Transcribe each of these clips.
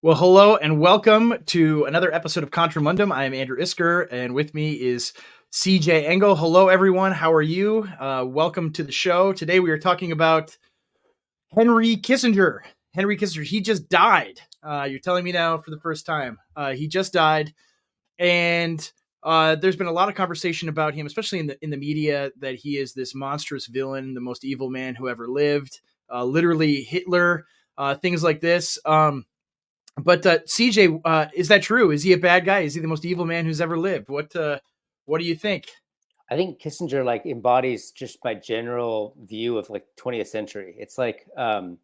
Well, hello and welcome to another episode of Contra Mundum. I am Andrew Isker, and with me is CJ Engel. Hello, everyone. How are you? Welcome to the show. Today we are talking about Henry Kissinger. Henry Kissinger, he just died. You're telling me now for the first time. He just died, and there's been a lot of conversation about him, especially in the media, that he is this monstrous villain, the most evil man who ever lived, literally Hitler, things like this. But CJ, is that true? Is he a bad guy? Is he the most evil man who's ever lived? What do you think? I think Kissinger embodies just my general view of 20th century. It's Mhm.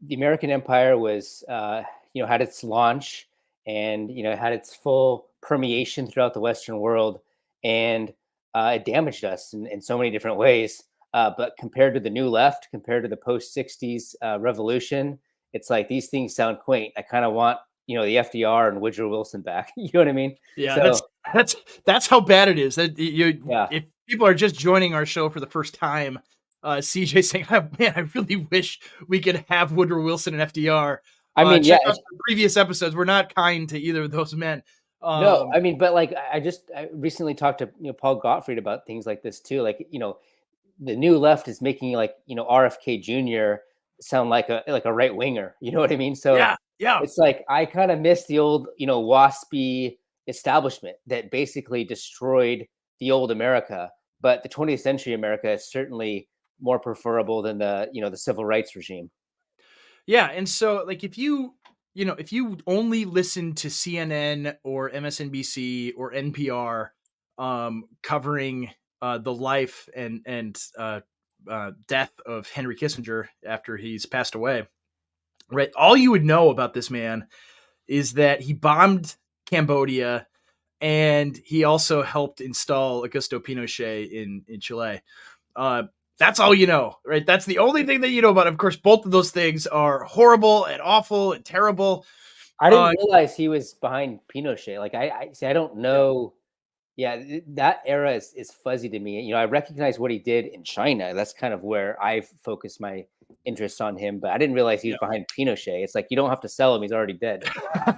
the American Empire was had its launch and had its full permeation throughout the Western world, and it damaged us in so many different ways. But compared to the new left, compared to the post '60s revolution, it's like these things sound quaint. I kind of want the FDR and Woodrow Wilson back. You know what I mean? Yeah, So that's that's how bad it is. That you, yeah. if people are just joining our show for the first time, CJ saying, oh, "Man, I really wish we could have Woodrow Wilson and FDR." I mean, yeah, Check out the previous episodes. We're not kind to either of those men. no, Um, I mean, but I recently talked to Paul Gottfried about things like this too. The new left is making RFK Jr. sound like a right winger. You know what I mean? So yeah, yeah. it's like I kind of miss the old waspy establishment that basically destroyed the old America. But the 20th century America is certainly more preferable than the civil rights regime. Yeah, and so like if you only listen to CNN or MSNBC or NPR covering the life and death of Henry Kissinger after he's passed away, right? All you would know about this man is that he bombed Cambodia and he also helped install Augusto Pinochet in Chile. Uh, that's all you know, right? That's the only thing that you know about. Of course, both of those things are horrible and awful and terrible. I didn't Uh, realize he was behind Pinochet. I see. I don't yeah, know. Yeah, that era is fuzzy to me. I recognize what he did in China. That's kind of where I've focused my interest on him, but I didn't realize he was yeah, behind Pinochet. It's like you don't have to sell him; he's already dead.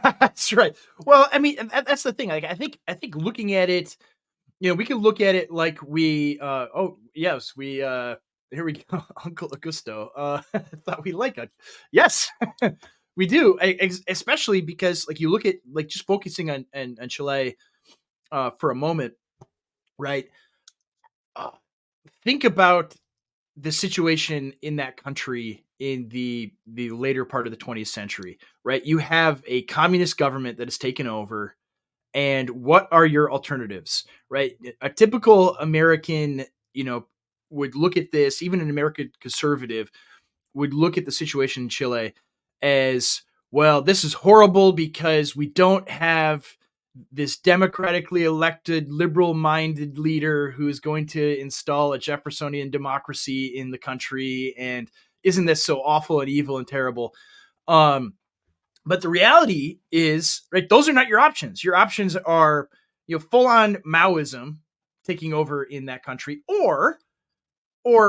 that's right. Well, I mean, that's the thing. Like, I think looking at it, we can look at it like we. Oh, yes, we. Here we go, Uncle Augusto. I thought we like it. Yes, we do. Especially because, like, you look at like just focusing on Chile for a moment, right? Uh, think about the situation in that country in the later part of the 20th century, right? You have a communist government that has taken over, and what are your alternatives, right? A typical American, would look at this, even an American conservative would look at the situation in Chile as, well, this is horrible because we don't have this democratically elected, liberal minded leader who is going to install a Jeffersonian democracy in the country. And isn't this so awful and evil and terrible? Um, but the reality is, right, those are not your options. Your options are, full on Maoism taking over in that country, or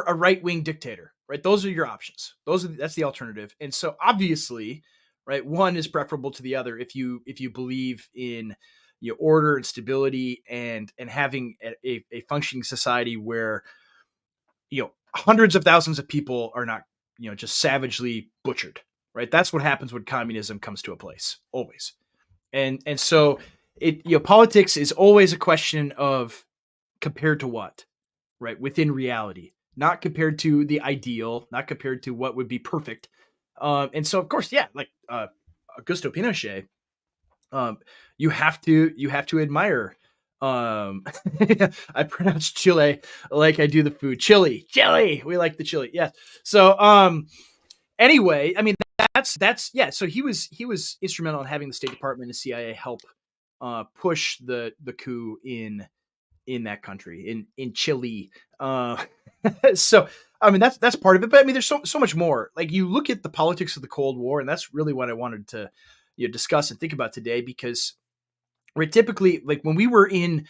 a right wing dictator, right? Those are your options. That's the alternative. And so obviously, right, one is preferable to the other if you believe in order and stability and having a functioning society where hundreds of thousands of people are not just savagely butchered, right? That's what happens when communism comes to a place, always. And so politics is always a question of compared to what, right? Within reality, not compared to the ideal, not compared to what would be perfect. And so, of course, yeah, like Augusto Pinochet, um, you have to admire. I pronounce Chile like I do the food. Chili. We like the chili. Yes. So, anyway, I mean that's yeah. So he was instrumental in having the State Department and CIA help push the coup in that country in Chile. So I mean that's part of it, but I mean there's so much more. Like you look at the politics of the Cold War, and that's really what I wanted to discuss and think about today because right typically like when we were in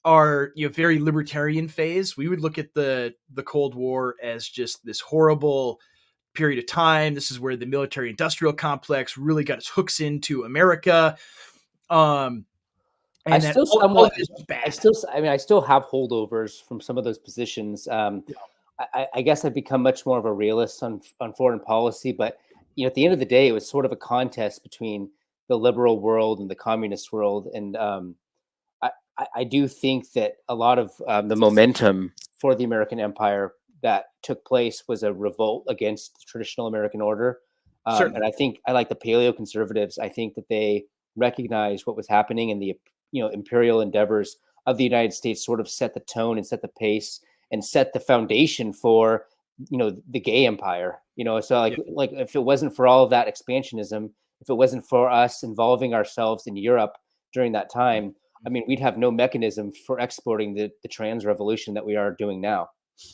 our very libertarian phase, we would look at the Cold War as just this horrible period of time. This is where the military industrial complex really got its hooks into America. Um, I and then still all of somewhat, this was I bad. still, I mean, I still have holdovers from some of those positions. Yeah, I guess I've become much more of a realist on foreign policy, but at the end of the day, it was sort of a contest between the liberal world and the communist world, and I, I do think that a lot of the momentum for the American empire that took place was a revolt against the traditional American order. And certainly. I think I like the paleo conservatives. I think that they recognized what was happening, and the imperial endeavors of the United States sort of set the tone and set the pace and set the foundation for the gay empire. So Yeah. like if it wasn't for all of that expansionism, if it wasn't for us involving ourselves in Europe during that time, I mean, we'd have no mechanism for exporting the trans revolution that we are doing now.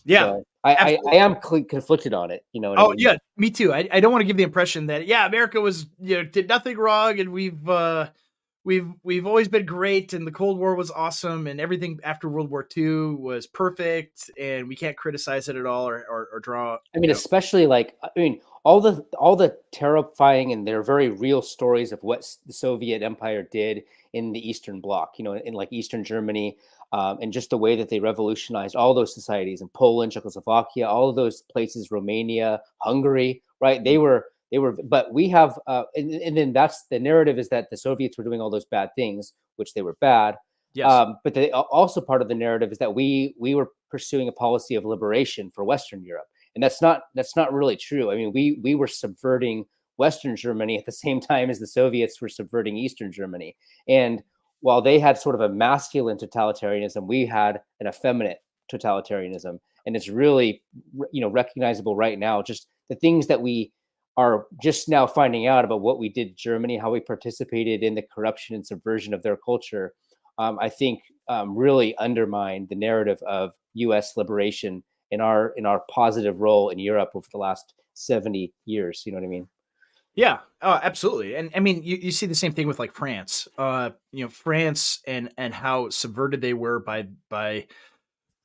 Yeah. So I Absolutely. am conflicted on it. You know what I Oh mean? yeah, me too. I don't want to give the impression that America was did nothing wrong and we've always been great and the Cold War was awesome and everything after World War II was perfect and we can't criticize it at all or draw I mean, especially like I mean, all the terrifying and they're very real stories of what the Soviet Empire did in the Eastern Bloc. In like Eastern Germany, and just the way that they revolutionized all those societies in Poland, Czechoslovakia, all of those places, Romania, Hungary, right? They were, but we have, and then that's the narrative is that the Soviets were doing all those bad things, which they were bad. yes. But also part of the narrative is that we were pursuing a policy of liberation for Western Europe, and that's not really true. I mean, we were subverting Western Germany at the same time as the Soviets were subverting Eastern Germany, and while they had sort of a masculine totalitarianism, we had an effeminate totalitarianism, and it's really recognizable right now. Just the things that we are just now finding out about what we did in Germany, how we participated in the corruption and subversion of their culture, I think really undermined the narrative of U.S. liberation in our positive role in Europe over the last 70 years. You know what I mean? Yeah. Oh, absolutely. And I mean, you see the same thing with like France. France and how subverted they were by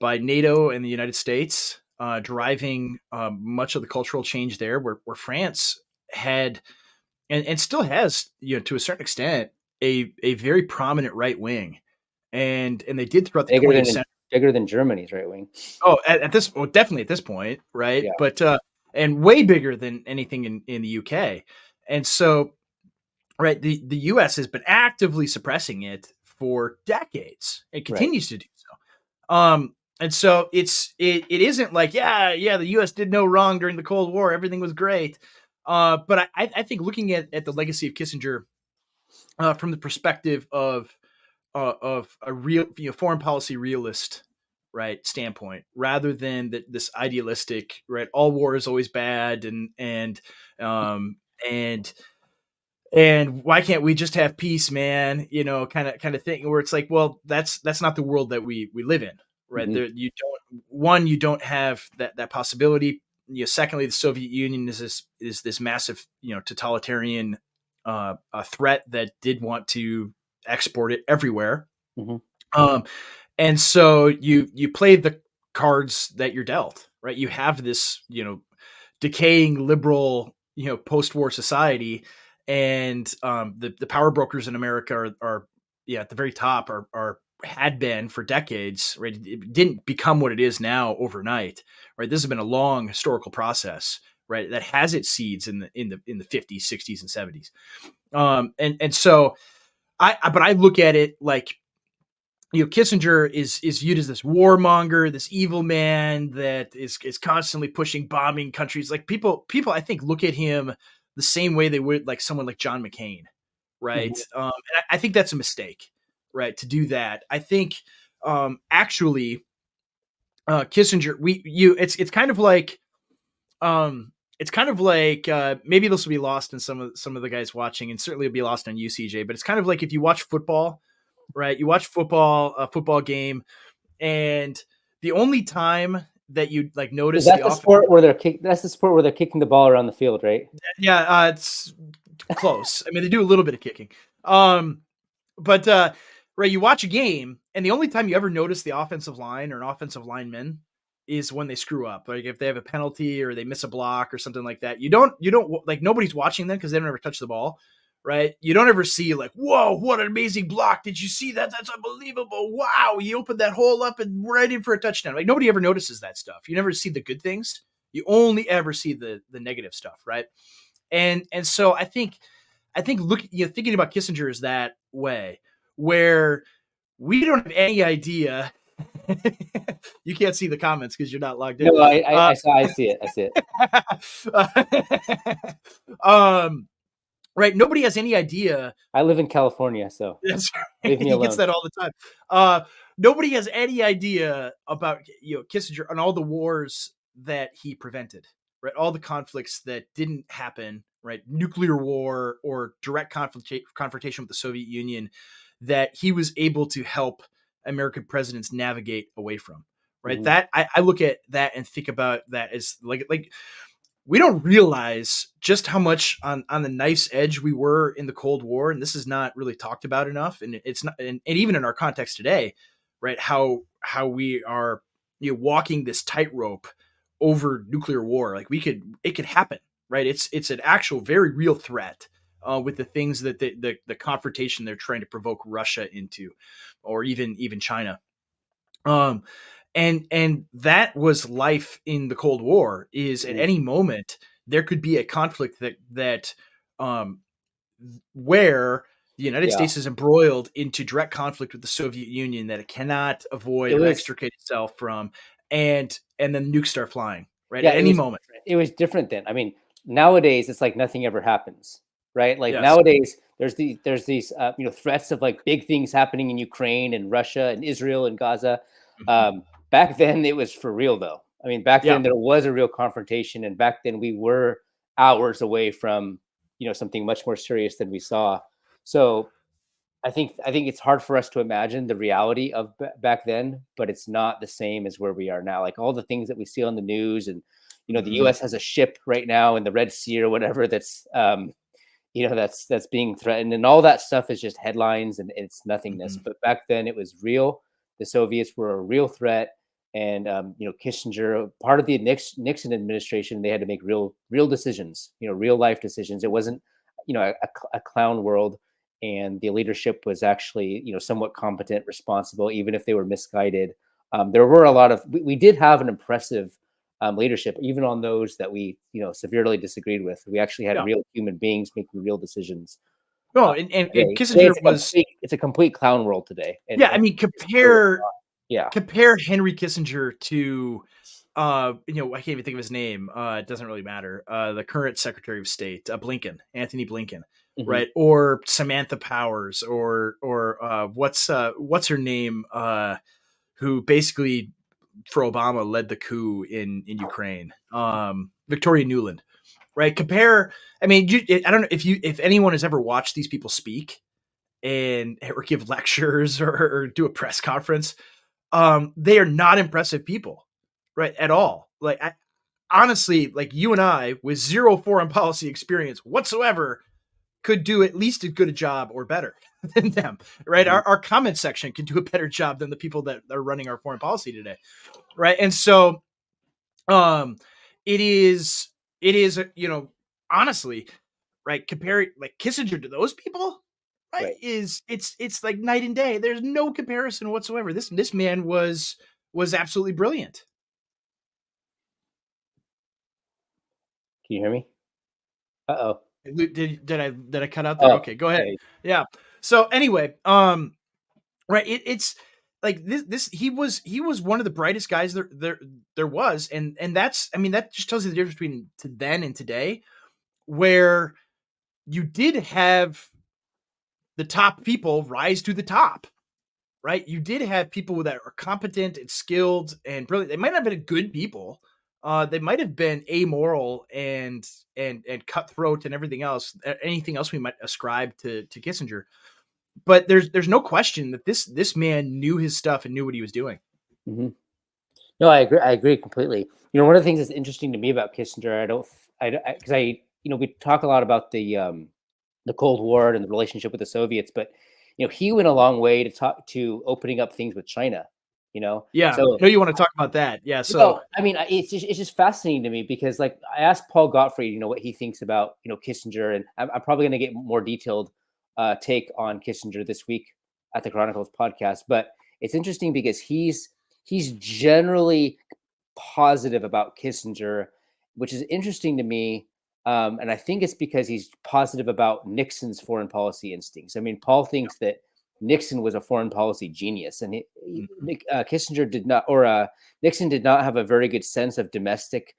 NATO and the United States, driving much of the cultural change there, where France had and still has, to a certain extent, a very prominent right wing, and they did throughout the Bigger 20th than century. bigger than Germany's right wing. Oh, at this, well, definitely at this point, right? Yeah, But and way bigger than anything in the UK, and so right, the US has been actively suppressing it for decades. It right. continues to do so. And so it isn't like the US did no wrong during the Cold War, everything was great. But I think looking at the legacy of Kissinger from the perspective of a real foreign policy realist, right, standpoint, rather than this idealistic, right, all war is always bad um and and why can't we just have peace, man, kind of thing, where it's like, well, that's not the world that we live in, right? Hmm. There, you don't have that possibility. Secondly, the Soviet Union is this massive, totalitarian a threat that did want to export it everywhere. Hmm. um and so you play the cards that you're dealt, right? You have this, decaying liberal, post-war society, and the power brokers in America are at the very top, are had been for decades, right? It didn't become what it is now overnight, right? This has been a long historical process, right? That has its seeds in the 50s, 60s, and 70s. And so but I look at it like, Kissinger is viewed as this warmonger, this evil man that is constantly pushing, bombing countries. Like, people I think look at him the same way they would like someone like John McCain, right? Hmm. And I think that's a mistake, right? To do that, I think actually, Kissinger, it's kind of like, maybe this will be lost in some of the guys watching, and certainly it'll be lost on UCJ. But it's kind of like if you watch football, right? You watch a football game, and the only time that you like Is notice the that the off, sport where That's the sport where they're kicking the ball around the field, right? yeah, it's close. I mean, they do a little bit of kicking, but right, you watch a game, and the only time you ever notice the offensive line or an offensive lineman is when they screw up. Like if they have a penalty or they miss a block or something like that. You don't like nobody's watching them because they've never touched the ball, right? You don't ever see like, whoa, what an amazing block! Did you see that? That's unbelievable! Wow, he opened that hole up and right in for a touchdown. Like nobody ever notices that stuff. You never see the good things. You only ever see the negative stuff, right? And so I think look, thinking about Kissinger is that way where we don't have any idea. You can't see the comments because you're not logged in. No, I see it. I see it. um, right. Nobody has any idea. I live in California, so That's right. leave me He gets alone. that all the time. Nobody has any idea about Kissinger and all the wars that he prevented. Right, all the conflicts that didn't happen. Right, nuclear war or direct confrontation with the Soviet Union that he was able to help American presidents navigate away from. Right, Mhm. that I look at that and think about that as like we don't realize just how much on the knife's edge we were in the Cold War, and this is not really talked about enough. And it's not, and even in our context today, right? How we are walking this tightrope over nuclear war. Like it could happen, right? It's an actual very real threat with the things that the confrontation they're trying to provoke Russia into, or even China. Um, and that was life in the Cold War. Is at Mhm. any moment there could be a conflict that um, where the United Yeah, States is embroiled into direct conflict with the Soviet Union that it cannot avoid it or was. extricate itself from, and then nukes start flying right Yeah, at it any was. moment. It was different then. I mean, nowadays it's like nothing ever happens, right? Like Yes. nowadays there's these threats of like big things happening in Ukraine and Russia and Israel and Gaza. Mhm. Back then it was for real though. I mean, back Yeah. then there was a real confrontation, and back then we were hours away from something much more serious than we saw. So I think it's hard for us to imagine the reality of back then, but it's not the same as where we are now. Like all the things that we see on the news, and the Mhm. U.S. has a ship right now in the Red Sea or whatever that's being threatened, and all that stuff is just headlines and it's nothingness. Mhm. But back then it was real. The Soviets were a real threat, and Kissinger, part of the Nixon administration, they had to make real decisions, real life decisions. It wasn't a clown world, and the leadership was actually somewhat competent, responsible, even if they were misguided. There were a lot of we did have an impressive leadership, even on those that we severely disagreed with. We actually had Yeah. real human beings making real decisions. No, Uh, and today Kissinger was it's a complete clown world today, and, yeah. I and mean, it's really compare not. Yeah. compare Henry Kissinger to I can't even think of his name. It doesn't really matter. The current Secretary of State, Blinken, Anthony Blinken, Hmm. right? Or Samantha Powers, or what's her name? Who basically for Obama led the coup in Ukraine. Victoria Nuland, right? Compare. I mean, I don't know if anyone has ever watched these people speak and or give lectures or do a press conference. They are not impressive people, right? At all. Like honestly, like you and I with zero foreign policy experience whatsoever could do at least as good a job or better than them, right? Hmm. Our comment section can do a better job than the people that are running our foreign policy today, right? And so, um, it is, honestly, right? Comparing like Kissinger to those people, right? Right. It's like night and day. There's no comparison whatsoever. This man was absolutely brilliant. Can you hear me? Uh-oh. Did I cut out there? Oh, Okay, go ahead. hey. Yeah. So anyway, right, it's like this he was one of the brightest guys there was, and that's I mean that just tells you the difference between to then and today, where you did have the top people rise to the top, right? You did have people that are competent and skilled and brilliant. They might not have been good people. They might have been amoral and cutthroat and everything else, anything else we might ascribe to Kissinger. But there's no question that this man knew his stuff and knew what he was doing. Hmm. No, I agree. I agree completely. One of the things that's interesting to me about Kissinger, I don't, because we talk a lot about the Cold War and the relationship with the Soviets, but he went a long way to talk to opening up things with China. you know? Yeah. So No, you want to talk about that? Yeah. So no, I mean, it's just fascinating to me because, like, I asked Paul Gottfried, what he thinks about Kissinger, and I'm probably going to get more detailed take on Kissinger this week at the Chronicles podcast. But it's interesting because he's generally positive about Kissinger, which is interesting to me. And I think it's because he's positive about Nixon's foreign policy instincts. I mean, Paul thinks that Nixon was a foreign policy genius, and mhm. Kissinger did not, or Nixon did not have a very good sense of domestic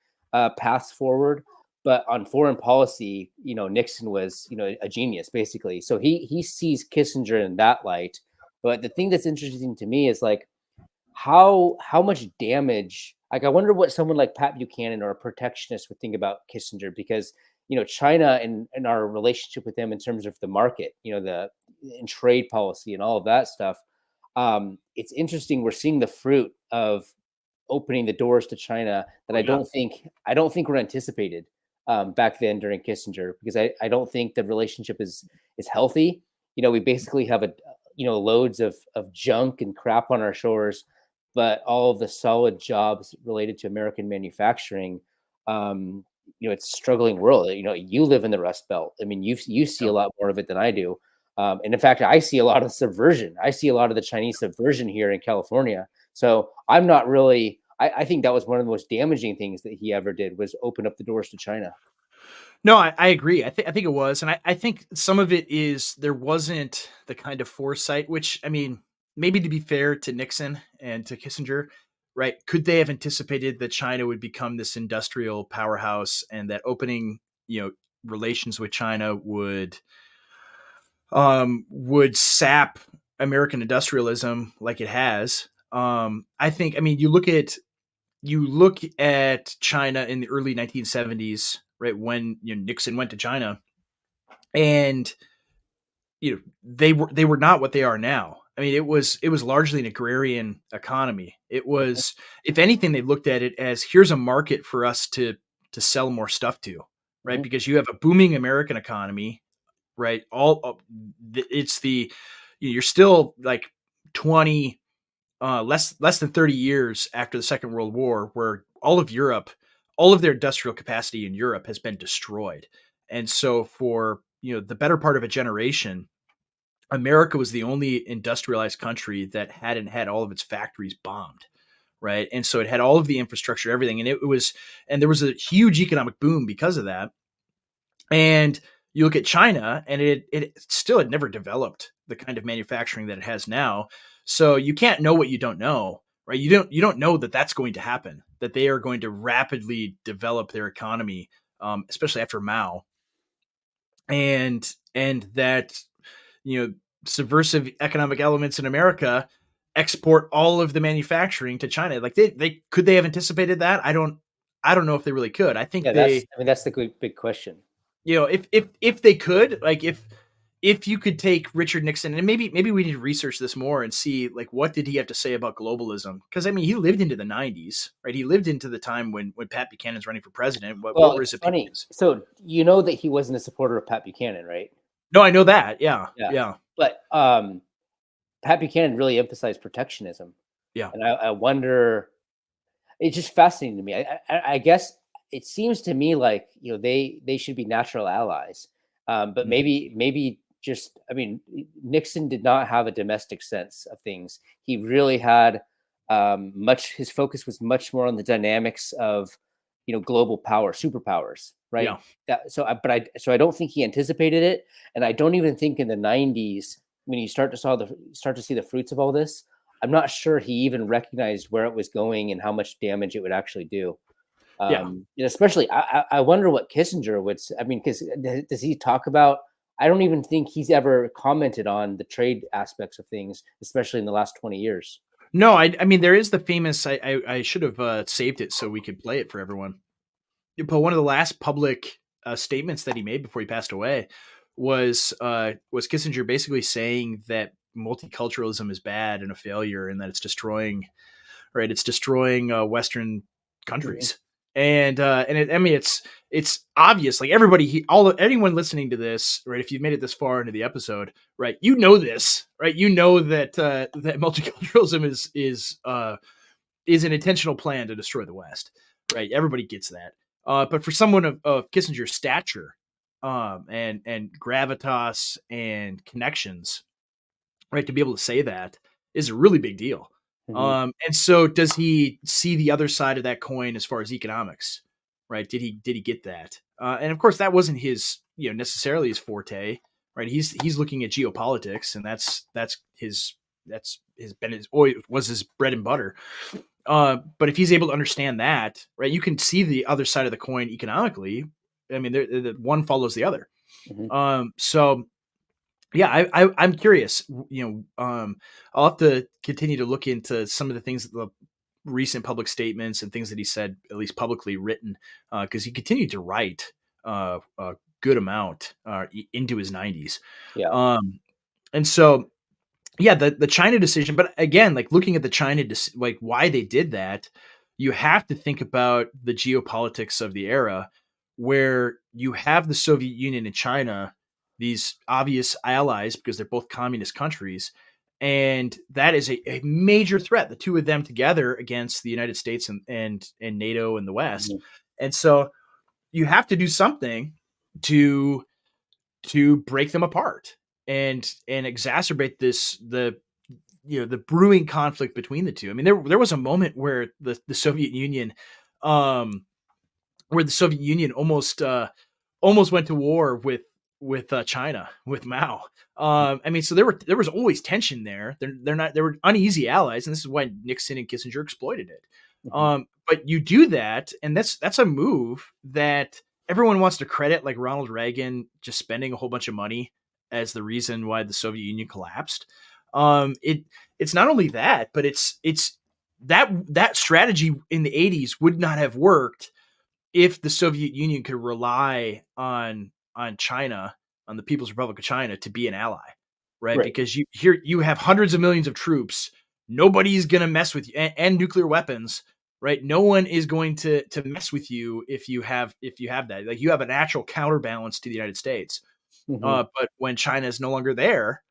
paths forward. But on foreign policy, Nixon was, a genius basically. So he sees Kissinger in that light. But the thing that's interesting to me is like how much damage. Like I wonder what someone like Pat Buchanan or a protectionist would think about Kissinger, because China and our relationship with them in terms of the market, the in trade policy and all of that stuff. It's interesting. We're seeing the fruit of opening the doors to China that Oh yeah. I don't think were anticipated back then during Kissinger, because I don't think the relationship is healthy. We basically have a loads of junk and crap on our shores, but all of the solid jobs related to American manufacturing. It's a struggling world. You live in the Rust Belt. I mean, you see Yeah. a lot more of it than I do. And in fact, I see a lot of subversion. I see a lot of the Chinese subversion here in California. So I'm not really. I think that was one of the most damaging things that he ever did, was open up the doors to China. No, I agree. I think it was, and I think some of it is there wasn't the kind of foresight. Which I mean, maybe to be fair to Nixon and to Kissinger, right? Could they have anticipated that China would become this industrial powerhouse, and that opening, relations with China would sap American industrialism like it has? I think. I mean, you look at China in the early 1970s, right when Nixon went to China, and they were not what they are now. I mean, it was largely an agrarian economy. It Mhm, was, if anything, they looked at it as, here's a market for us to sell more stuff to, right? mhm, Because you have a booming American economy, right? It's the you're still like 20 less than 30 years after the Second World War, where all of Europe, all of their industrial capacity in Europe has been destroyed. And so for the better part of a generation, America was the only industrialized country that hadn't had all of its factories bombed, right? And so it had all of the infrastructure, everything, and and there was a huge economic boom because of that. And you look at China, and it still had never developed the kind of manufacturing that it has now. So you can't know what you don't know, right? You don't know that that's going to happen. That they are going to rapidly develop their economy, especially after Mao, and that you know subversive economic elements in America export all of the manufacturing to China. Like they have anticipated that? I don't know if they really could. I think yeah, they that's the big question. if they could, like if you could take Richard Nixon, and maybe we need to research this more and see, like, what did he have to say about globalism? Because I mean, he lived into the 90s, right? He lived into the time when Pat Buchanan's running for president. What Well, were his it's funny. opinions? So you know that he wasn't a supporter of Pat Buchanan, right? No, I know that. Yeah, Yeah, yeah, but Pat Buchanan really emphasized protectionism, yeah. and I wonder. It's just fascinating to me. I guess it seems to me like they should be natural allies, but Mhm. maybe just, I mean, Nixon did not have a domestic sense of things. He really had much. His focus was much more on the dynamics of global power, superpowers, right? Yeah, So I don't think he anticipated it, and I don't even think in the '90s, when you start to see the fruits of all this, I'm not sure he even recognized where it was going and how much damage it would actually do. yeah. Especially, I wonder what Kissinger would. I mean, because does he talk about? I don't even think he's ever commented on the trade aspects of things, especially in the last 20 years. No, I mean, there is the famous. I should have saved it so we could play it for everyone. But one of the last public statements that he made before he passed away was Kissinger basically saying that multiculturalism is bad and a failure, and that it's destroying, right? It's destroying Western Mhm. countries. I mean, it's obvious. Like everybody, anyone listening to this, right? If you've made it this far into the episode, right, you know this, right? You know that that multiculturalism is an intentional plan to destroy the West, right? Everybody gets that. But for someone of Kissinger's stature, and gravitas and connections, right, to be able to say that is a really big deal. Hmm. And so does he see the other side of that coin as far as economics, right? Did he get that? And of course, that wasn't his, necessarily his forte, right? He's looking at geopolitics, and was his bread and butter. But if he's able to understand that, right, you can see the other side of the coin economically. I mean, one follows the other. Hmm. So yeah, I'm curious. I'll have to continue to look into some of the things, the recent public statements and things that he said, at least publicly written, because he continued to write a good amount into his 90s. Yeah. Um, and so yeah, the China decision, but again, like looking at the like why they did that, you have to think about the geopolitics of the era, where you have the Soviet Union and China, these obvious allies because they're both communist countries, and that is a major threat. The two of them together against the United States and NATO and the West, Hmm. and so you have to do something to break them apart and exacerbate the brewing conflict between the two. I mean, there was a moment where the Soviet Union, um, almost went to war with China, with Mao. I mean, so there was always tension there. They were uneasy allies, and this is why Nixon and Kissinger exploited it. Hmm. But you do that, and that's a move that everyone wants to credit, like Ronald Reagan just spending a whole bunch of money as the reason why the Soviet Union collapsed. It's not only that, but it's that strategy in the 80s would not have worked if the Soviet Union could rely on China, on the People's Republic of China, to be an ally, right? Right. Because you have hundreds of millions of troops, nobody's gonna mess with you, and nuclear weapons, right? No one is going to mess with you if you have that. Like you have a natural counterbalance to the United States. Hmm. But when China is no longer there,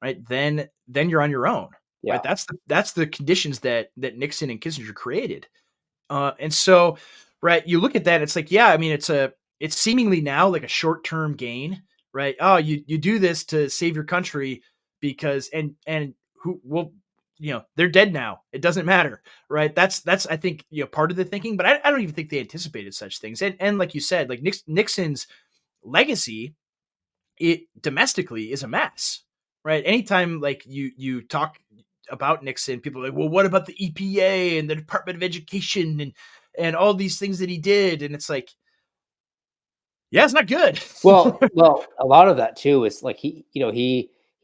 right, then you're on your own, right? Yeah. That's the conditions that Nixon and Kissinger created. And so, right, you look at that, it's like, yeah, I mean, it's seemingly now like a short-term gain, right? Oh, you do this to save your country because and who will, they're dead now. It doesn't matter, right? That's I think, part of the thinking, but I don't even think they anticipated such things. And like you said, like Nixon's legacy, it domestically is a mess, right? Anytime like you talk about Nixon, people are like, well, what about the EPA and the Department of Education and all these things that he did? And it's like, yeah, it's not good. Well, a lot of that too is like he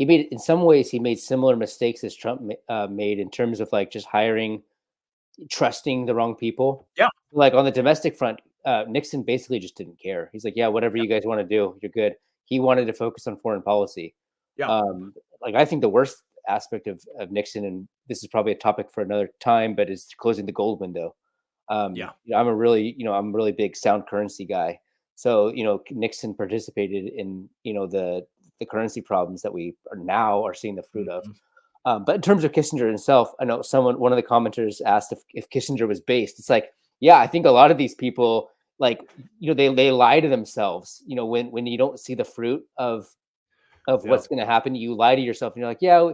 made in some ways he made similar mistakes as Trump made in terms of like just trusting the wrong people. Yeah, Like on the domestic front, Nixon basically just didn't care. He's like, yeah, whatever yeah, you guys want to do, you're good. He wanted to focus on foreign policy. yeah, Like I think the worst aspect of Nixon, and this is probably a topic for another time, but is closing the gold window. yeah, I'm a really big sound currency guy. So, Nixon participated in, the currency problems that we are seeing the fruit of. mhm, But in terms of Kissinger himself, I know one of the commenters asked if Kissinger was based. It's like, yeah, I think a lot of these people, like, they lie to themselves, when you don't see the fruit of yeah, what's going to happen, you lie to yourself and you're like, yeah,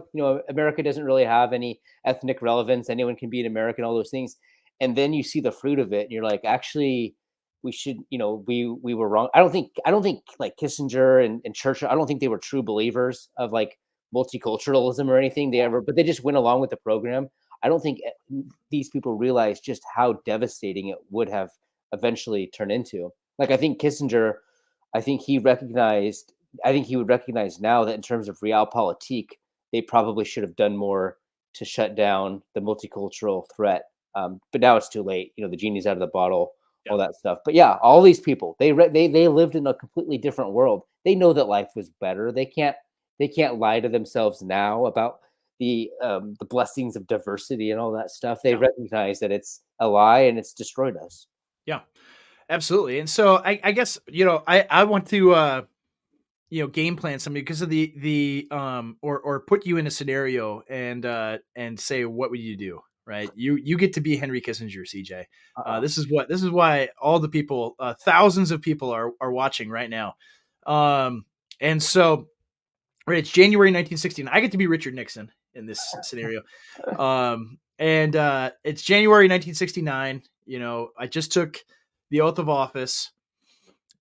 America doesn't really have any ethnic relevance. Anyone can be an American, all those things. And then you see the fruit of it and you're like, actually, we should, we were wrong. I don't think like Kissinger and Churchill, I don't think they were true believers of like multiculturalism or anything but they just went along with the program. I don't think these people realize just how devastating it would have eventually turned into. Like, I think he recognized I think he would recognize now that in terms of realpolitik, they probably should have done more to shut down the multicultural threat. But now it's too late. The genie's out of the bottle, yeah, all that stuff. But yeah, all these people, they lived in a completely different world. They know that life was better. They can't lie to themselves now about the blessings of diversity and all that stuff. They yeah. recognize that it's a lie and it's destroyed us. Yeah, absolutely. And so I guess, I want to, game plan something because of or put you in a scenario and say, what would you do? Right. You get to be Henry Kissinger, CJ. Uh-oh. This is why all the people, thousands of people are watching right now. And so, right, it's January 1916. I get to be Richard Nixon in this scenario. And it's January 1969. I just took the oath of office,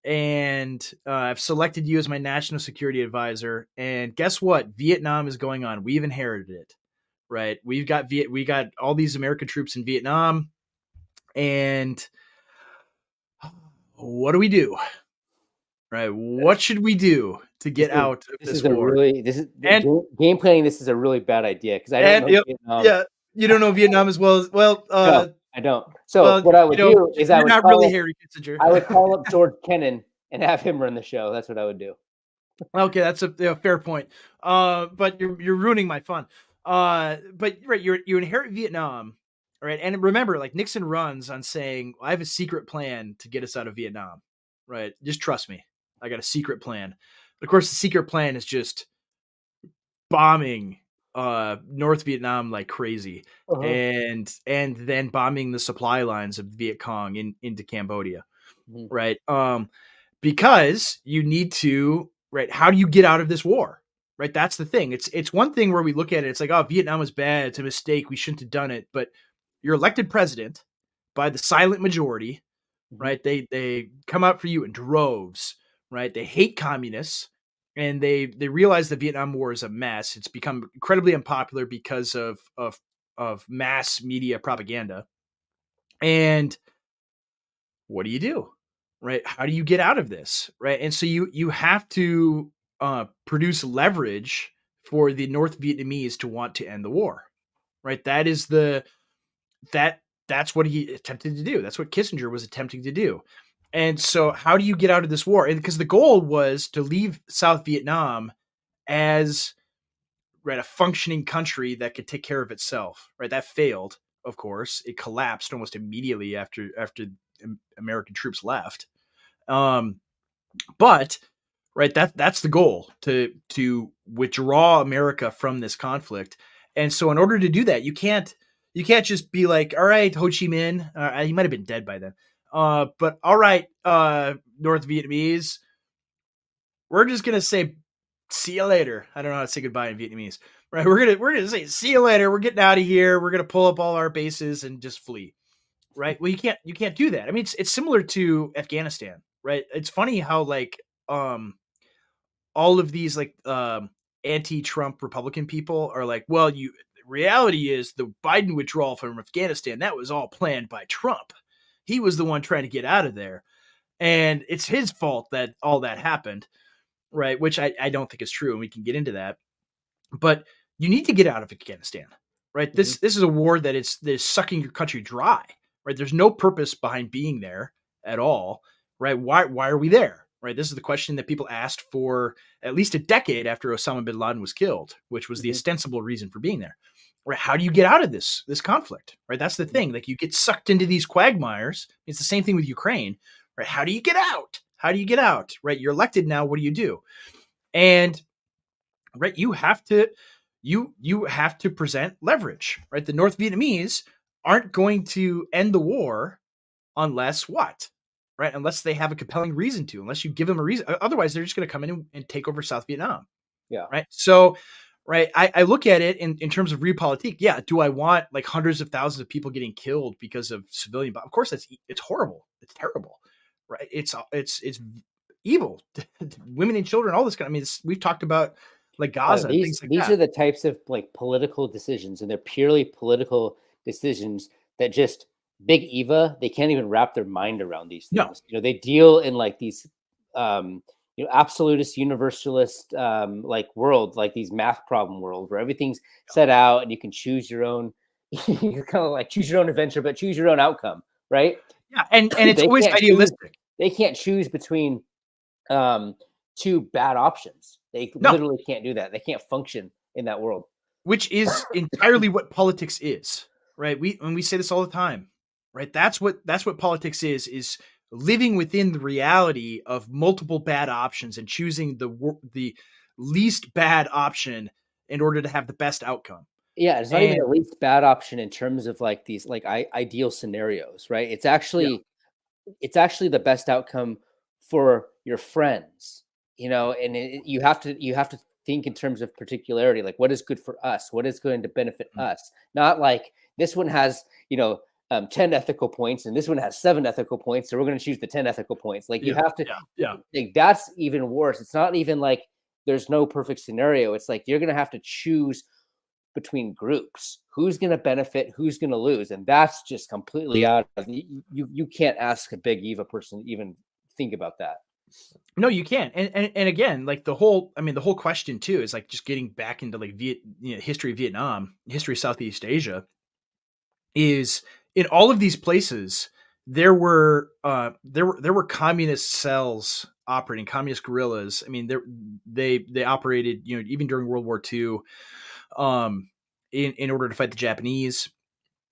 and I've selected you as my national security advisor. And guess what? Vietnam is going on. We've inherited it, right? We got all these American troops in Vietnam, and what do we do? Right? What should we do to This get is out of this war? this is And game planning. This is a really bad idea because I don't and know yep, Vietnam. yeah, you don't know Vietnam as well as No, I don't. So what I would do is you're not really Harry Kissinger. I would call up George Kennan and have him run the show. That's what I would do. Okay, that's a fair point. But you're ruining my fun. But right, you inherit Vietnam, right? And remember, like Nixon runs on saying, "I have a secret plan to get us out of Vietnam." Right? Just trust me. I got a secret plan. But of course, the secret plan is just bombing North Vietnam like crazy, Uh-huh. and then bombing the supply lines of Viet Cong into Cambodia, Mhm. right? Because you need to, right, how do you get out of this war? Right? That's the thing. It's one thing where we look at it, it's like, oh, Vietnam was bad, it's a mistake, we shouldn't have done it. But you're elected president by the silent majority, Mhm. right? They come out for you in droves, right? They hate communists, and they realize the Vietnam War is a mess. It's become incredibly unpopular because of mass media propaganda. And what do you do? Right? How do you get out of this? Right? And so you have to produce leverage for the North Vietnamese to want to end the war. Right? That that's what he attempted to do. That's what Kissinger was attempting to do. And so how do you get out of this war? And because the goal was to leave South Vietnam as, right, a functioning country that could take care of itself. Right? That failed, of course. It collapsed almost immediately after American troops left. Um, but right, that's the goal, to withdraw America from this conflict. And so, in order to do that, you can't just be like, all right, Ho Chi Minh, he might have been dead by then. But all right, North Vietnamese, we're just gonna say see you later. I don't know how to say goodbye in Vietnamese. Right, we're gonna say see you later. We're getting out of here. We're gonna pull up all our bases and just flee. Right. Well, you can't do that. I mean, it's similar to Afghanistan, right? It's funny how like all of these like anti-Trump Republican people are like, well, reality is the Biden withdrawal from Afghanistan, that was all planned by Trump. He was the one trying to get out of there. And it's his fault that all that happened, right? Which I don't think is true, and we can get into that. But you need to get out of Afghanistan, right? Mhm. This is a war that is sucking your country dry, right? There's no purpose behind being there at all, right? Why are we there, right? This is the question that people asked for at least a decade after Osama bin Laden was killed, which was the Mhm. ostensible reason for being there. Right? How do you get out of this conflict? Right? That's the Mhm. thing. Like you get sucked into these quagmires. It's the same thing with Ukraine, right? How do you get out? How do you get out? Right? You're elected now. What do you do? And right, you have to present leverage, right? The North Vietnamese aren't going to end the war unless what? Right? Unless they have a compelling reason to, unless you give them a reason. Otherwise, they're just going to come in and take over South Vietnam. Yeah. Right? So, right, I look at it in terms of realpolitik. Yeah, do I want like hundreds of thousands of people getting killed because of civilian? Of course, it's horrible. It's terrible. Right? It's evil. Women and children, all this kind. I mean, we've talked about like Gaza and things like These are that. the types of like political decisions, and they're purely political decisions that just Big Eva, they can't even wrap their mind around these No. things. They deal in like these absolutist universalist like world, like these math problem world where everything's set out and you can choose your own you kind of like choose your own adventure, but choose your own outcome, right? Yeah, and it's they always can't choose idealistic. they can't choose between um, two bad options. They No, literally can't do that. They can't function in that world. which is entirely what politics is, right? We say this all the time, right? That's what politics is living within the reality of multiple bad options and choosing the least bad option in order to have the best outcome. Yeah, it's not even the And least bad option in terms of like these like ideal scenarios, right? yeah, It's actually the best outcome for your friends, you know, and you have to think in terms of particularity, like what is good for us, what is going to benefit mm, us, not like this one has, you know, 10 ethical points and this one has 7 ethical points, so we're going to choose the 10 ethical points. Like you yeah, have to, yeah, yeah. like that's even worse. It's not even like there's no perfect scenario. It's like you're going to have to choose between groups who's going to benefit, who's going to lose, and that's just completely out of you can't ask a big eva person to even think about that. No, you can't. And again, like the whole question too is like just getting back into like history of Vietnam, history of Southeast Asia is in all of these places there were communist cells operating, communist guerrillas. I mean, they operated, even during World War II, in order to fight the Japanese.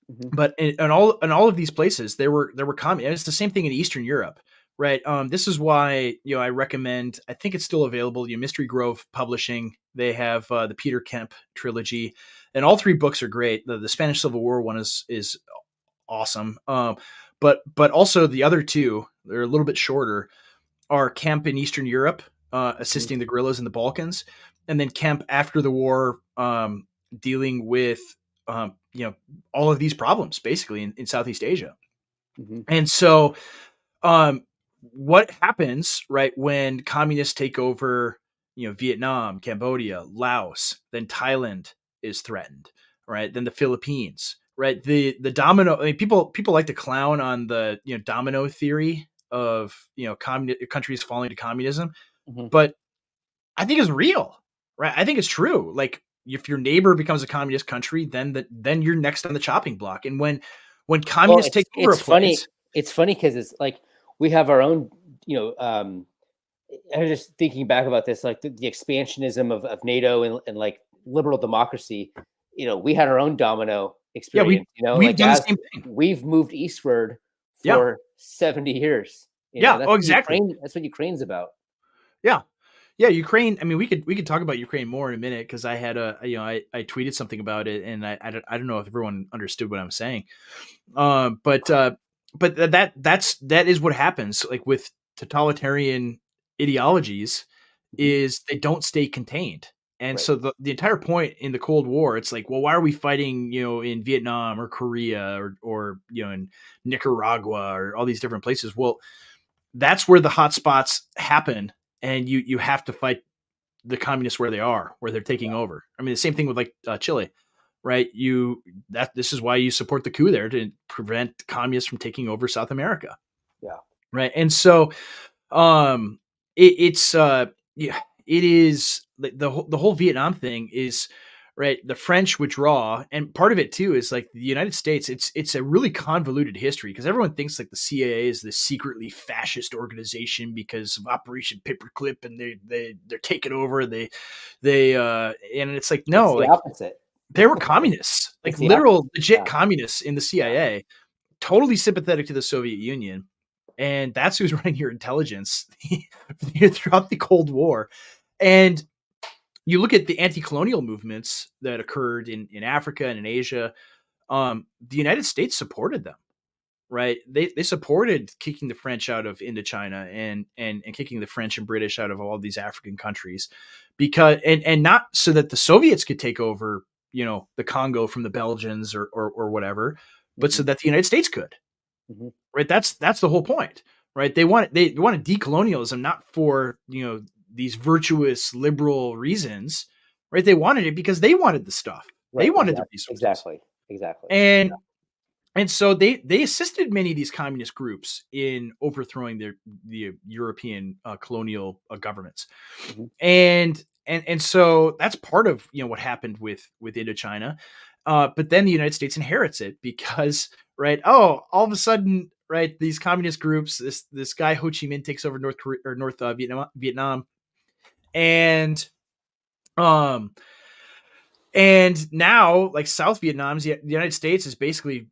Hmm. But in all of these places, there were communists. It's the same thing in Eastern Europe, right? This is why I recommend. I think it's still available. Mystery Grove Publishing. They have the Peter Kemp trilogy, and all three books are great. The Spanish Civil War one is awesome. But also the other two, they're a little bit shorter, are Kemp in Eastern Europe, Hmm. assisting the guerrillas in the Balkans, and then Kemp after the war, dealing with um, you know all of these problems basically in Southeast Asia. Hmm. And so, um, what happens right when communists take over, Vietnam, Cambodia, Laos, then Thailand is threatened, right? Then the Philippines, right? The domino. I mean, people like to clown on the domino theory of countries falling to communism, Hmm. but I think it's real, right? I think it's true. Like if your neighbor becomes a communist country, then you're next on the chopping block. And when Well, communists take over a it's funny. place, It's funny because it's like we have our own, you know, I was just thinking back about this, like the expansionism of NATO and like liberal democracy. You know, we had our own domino yeah, we experience. You know, we've like done the as same thing. we've moved eastward Yeah, for 70 years. You know, yeah. Oh, exactly. That's what Ukraine's about. Yeah, yeah. Ukraine. I mean, we could talk about Ukraine more in a minute because I had I tweeted something about it, and I don't know if everyone understood what I'm saying. But that is what happens like with totalitarian ideologies Mhm. is they don't stay contained. And Right. so the entire point in the Cold War, it's like, well, why are we fighting, in Vietnam or Korea or in Nicaragua or all these different places? Well, that's where the hot spots happen, and you have to fight the communists where they are, where they're taking Yeah. over. I mean, the same thing with like Chile, right? This is why you support the coup there to prevent communists from taking over South America, Yeah. right? And so, um, it's yeah, it is the whole Vietnam thing is right. The French withdraw, and part of it too is like the United States. It's a really convoluted history because everyone thinks like the CIA is this secretly fascist organization because of Operation Paperclip, and they're taking over. And it's like no, It's the like opposite. they were communists, like It's the opposite. literal legit Yeah. communists in the Yeah. CIA, totally sympathetic to the Soviet Union. And that's who's running your intelligence throughout the Cold War. And you look at the anti-colonial movements that occurred in Africa and in Asia. The United States supported them, right? They supported kicking the French out of Indochina and kicking the French and British out of all of these African countries, because and not so that the Soviets could take over, the Congo from the Belgians or whatever, but so Hmm. that the United States could. Hmm. Right? That's the whole point, right? They wanted decolonialism not for these virtuous liberal reasons, right? They wanted it because they wanted the stuff, they Right. wanted the resources, Exactly. Exactly. and and so they assisted many of these communist groups in overthrowing the European colonial governments, Hmm. and so that's part of what happened with Indochina. But then the United States inherits it because right, oh, all of a sudden, right, these communist groups, this guy Ho Chi Minh takes over North Korea or North Vietnam, and um and now like South Vietnam's the United States is basically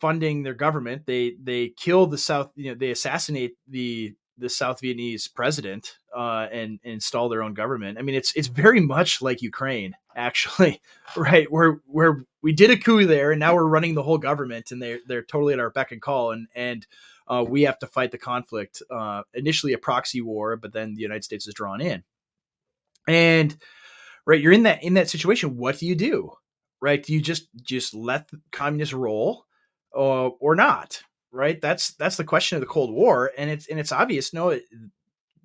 funding their government. They kill the South. They assassinate the South Vietnamese president and install their own government. I mean, it's very much like Ukraine, actually, right? Where we did a coup there, and now we're running the whole government, and they're totally at our beck and call, and we have to fight the conflict. Initially a proxy war, but then the United States is drawn in, and right, you're in that situation. What do you do? Right? Do you just let the communists roll, or not? Right? That's the question of the Cold War, and it's obvious. No,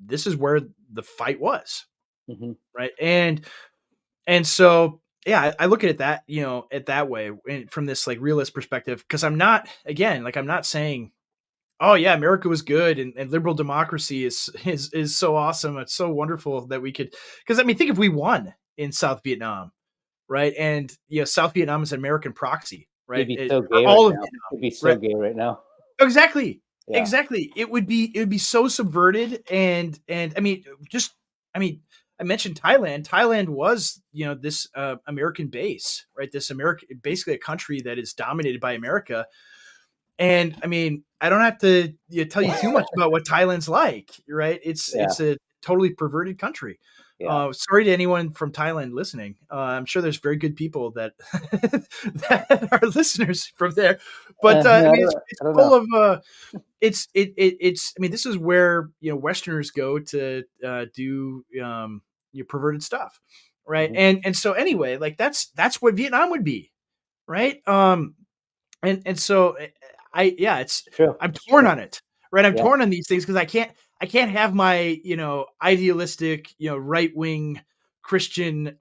this is where the fight was, Mm-hmm. right? And so yeah, I look at it at that way, from this like realist perspective, because I'm not saying, oh yeah, America was good, and liberal democracy is so awesome. It's so wonderful that we could, because I mean, think if we won in South Vietnam, right? And South Vietnam is an American proxy, It'd right? be so For gay right all of now. Vietnam, It'd be so right? gay right now. Exactly. Yeah. Exactly. It would be so subverted, and I mean, I mentioned Thailand. Thailand was, this American base, right? This basically a country that is dominated by America. And I mean, I don't have to tell you too much about what Thailand's like, right? It's Yeah. a totally perverted country. Yeah. Sorry to anyone from Thailand listening. I'm sure there's very good people that that are listeners from there, but I mean, it's I don't full know. of it's. I mean, this is where Westerners go to do perverted stuff, right? Mhm. And so anyway, like that's what Vietnam would be, right? And so it's True. I'm It's torn true. on it, right? I'm Yeah. torn on these things because I can't have my idealistic right wing Christian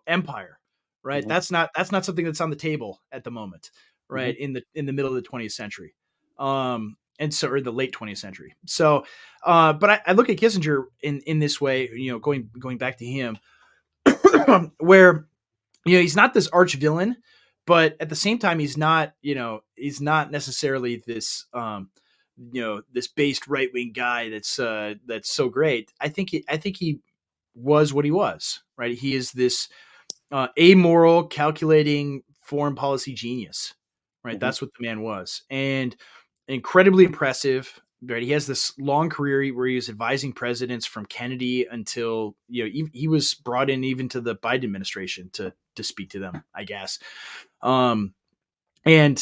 empire, right? Mhm. That's not something that's on the table at the moment, Mhm. right? In the middle of the 20th century, and so, or the late 20th century. So, but I look at Kissinger in this way, going back to him, where he's not this arch villain, but at the same time, he's not necessarily this, this based right wing guy that's so great. I think he was what he was, right? He is this amoral, calculating foreign policy genius, right? Mhm. That's what the man was, and incredibly impressive. Right, he has this long career where he was advising presidents from Kennedy until he was brought in even to the Biden administration to speak to them, I guess. Um, and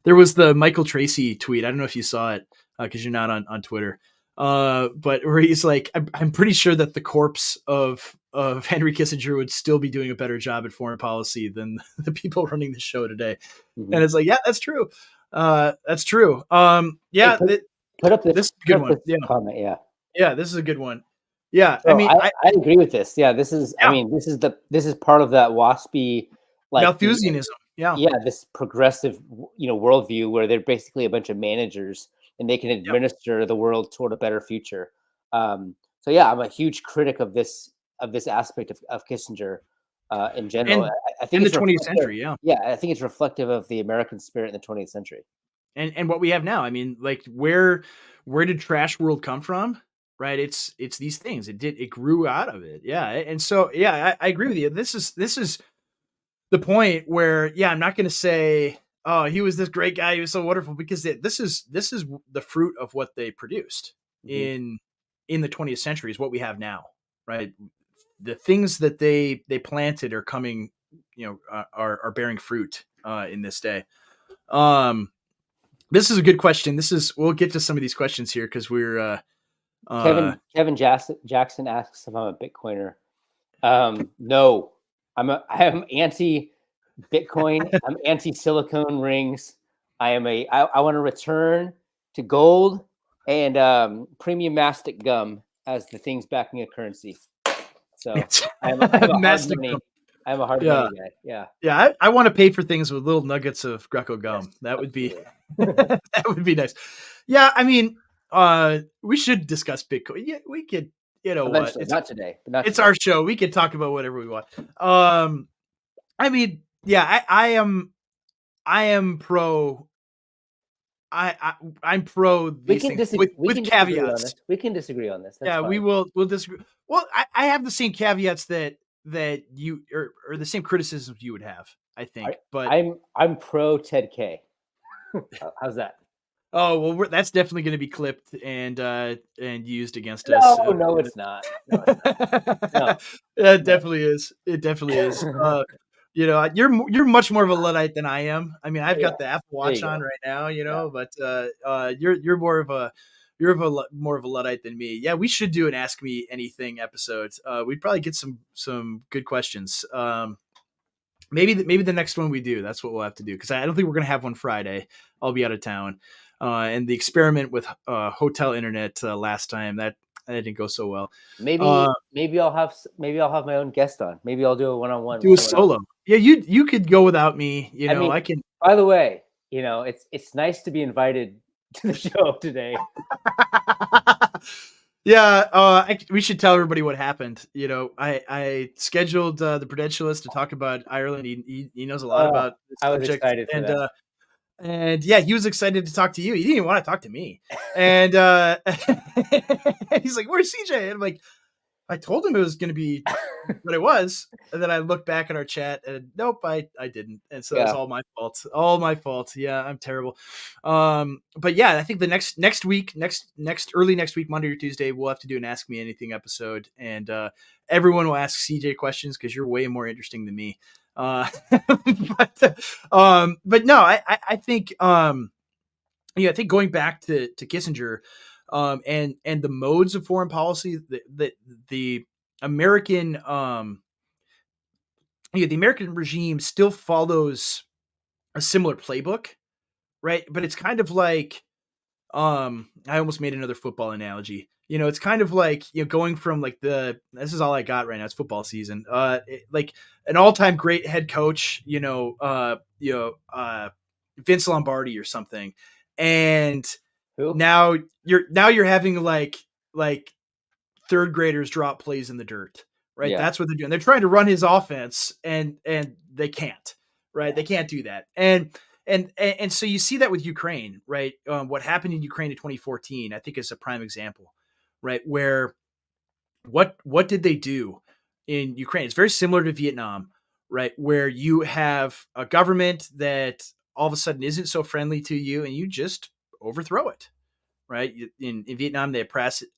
there was the Michael Tracy tweet. I don't know if you saw it because you're not on Twitter. But where he's like, I'm pretty sure that the corpse of Henry Kissinger would still be doing a better job at foreign policy than the people running the show today. Mhm. And it's like, yeah, that's true. That's true. Hey, Yeah, put up this this is a good one. this Yeah, comment. Yeah. yeah, this is a good one. Yeah, I So mean, I agree with this. Yeah, this is. I yeah, mean, this is part of that waspy, like the Malthusianism. Yeah, yeah, this progressive, worldview where they're basically a bunch of managers and they can yeah. administer the world toward a better future. So yeah, I'm a huge critic of this aspect of Kissinger in general. And I in think the it's 20th reflective. century, yeah. Yeah, I think it's reflective of the American spirit in the 20th century. And what we have now. I mean, like where did trash world come from? Right? It's these things. It grew out of it. Yeah. And so yeah, I agree with you. This is the point where I'm not going to say, oh, he was this great guy, he was so wonderful, because this is the fruit of what they produced Hmm. in the 20th century is what we have now, right? The things that they planted are coming, are bearing fruit in this day. Um, this is a good question. We'll get to some of these questions here because we're uh Kevin Jackson asks if I'm a Bitcoiner. No, I am anti Bitcoin. I'm anti silicone rings. I want to return to gold and premium mastic gum as the things backing a currency. So yes. I'm a hard Mastic gum. money. I'm a hard Yeah. money guy. Yeah, Yeah, I want to pay for things with little nuggets of Greco yes, gum. That would be absolutely. that would be nice. Yeah, I mean, we should discuss Bitcoin. Yeah, we could. You know what? Eventually, It's not today, but not it's today. our show. We can talk about whatever we want. I mean, yeah, I am pro. I'm pro these things We with can disagree on this. caveats. We can disagree on this. That's Yeah, fine. we'll disagree. Well, I have the same caveats that you or the same criticisms you would have. I I, think. But I'm pro Ted K. How's that? oh well, that's definitely going to be clipped and used against us. No, no, it's not. No, it's not. No, It no. definitely is. It definitely is. You're much more of a Luddite than I am. I mean, I've Yeah, got the Apple there Watch you on go. right now, Yeah, but more of a Luddite than me. Yeah, we should do an Ask Me Anything episode. We'd probably get some good questions. Maybe the next one we do. That's what we'll have to do because I don't think we're gonna have one Friday. I'll be out of town. And the experiment with hotel internet last time that didn't go so well. Uh, maybe I'll have my own guest on. Maybe I'll do a one-on-one with do a someone else. solo. Yeah, you could go without me. I mean, I can. by the way, it's nice to be invited to the show today. Yeah, we should tell everybody what happened. I scheduled the Prudentialist to talk about Ireland. He knows a lot Uh, about this I was subject, excited for that. and yeah, he was excited to talk to you. He didn't even want to talk to me, and he's like, "Where's CJ?" And I'm like, I told him it was going to be what it was, and then I looked back at our chat, and nope, I didn't, and so it's Yeah, all my fault. All my fault. Yeah, I'm terrible. But yeah, I think the next week, next early next week, Monday or Tuesday, we'll have to do an Ask Me Anything episode, and everyone will ask CJ questions because you're way more interesting than me. But no, I think I think going back to Kissinger, and the modes of foreign policy that the American the American regime still follows a similar playbook, right? But it's kind of like I almost made another football analogy. It's kind of like going from like this is all I got right now. It's football season. Like an all-time great head coach, Vince Lombardi or something, and who? now you're having like third graders drop plays in the dirt, right? Yeah, That's what they're doing. They're trying to run his offense, and they can't, right? yeah. They can't do that, and so you see that with Ukraine, right? What happened in Ukraine in 2014, I think, is a prime example, right? Where what did they do in Ukraine? It's very similar to Vietnam, right? Where you have a government that all of a sudden isn't so friendly to you, and you just overthrow it, right? In Vietnam, they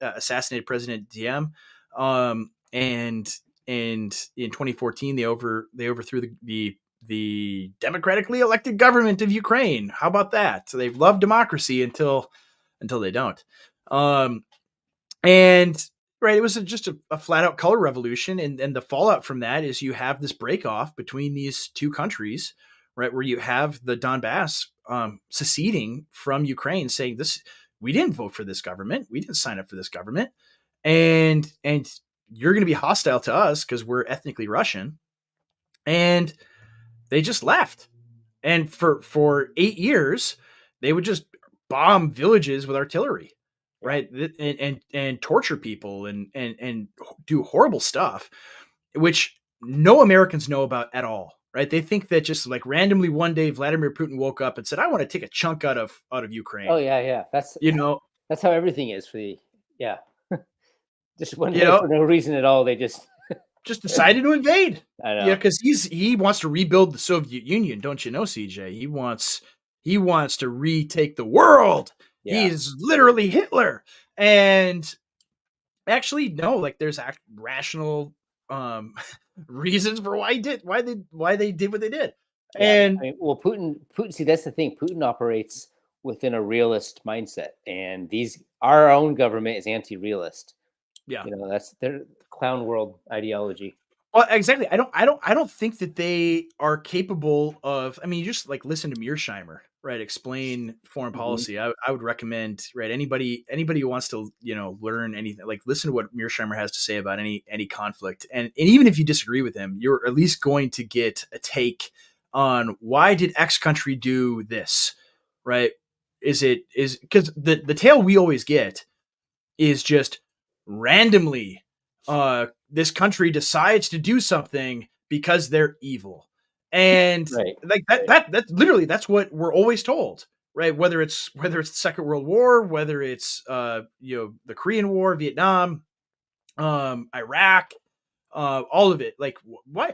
assassinated President Diem, and in 2014 they overthrew the democratically elected government of Ukraine. How about that? So they love democracy until they don't. Um, and right, it was just a flat out color revolution, and the fallout from that is you have this break off between these two countries, right, where you have the Donbass seceding from Ukraine, saying this we didn't vote for this government, we didn't sign up for this government, and you're going to be hostile to us because we're ethnically Russian, and they just left, and for 8 years they would just bomb villages with artillery, Yeah. right, and torture people and do horrible stuff, which no Americans know about at all, right? They think that just like randomly one day Vladimir Putin woke up and said, I want to take a chunk out of Oh Ukraine. yeah, yeah. you know That's how everything is for the yeah. Just one you day know for no reason at all. They just just decided to invade. I Yeah, know. because he wants to rebuild the Soviet Union, don't you know, CJ? He wants to retake the world. He Yeah. is literally Hitler. And actually, no, like there's rational um reasons for why they did what they did. Yeah. And I mean, well, Putin. See, that's the thing. Putin operates within a realist mindset, and our own government is anti-realist. yeah. That's their clown world ideology. Well, exactly. I don't think that they are capable of. I mean, you just like listen to Mearsheimer, right? Explain foreign Hmm. policy. I would recommend, right, anybody who wants to learn anything, like listen to what Mearsheimer has to say about any conflict, and even if you disagree with him, you're at least going to get a take on why did X country do this, right? Is because the tale we always get is just randomly this country decides to do something because they're evil, and Right. like that's literally that's what we're always told, right? Whether it's the Second World War, whether it's the Korean War, Vietnam, Iraq, all of it. Like, why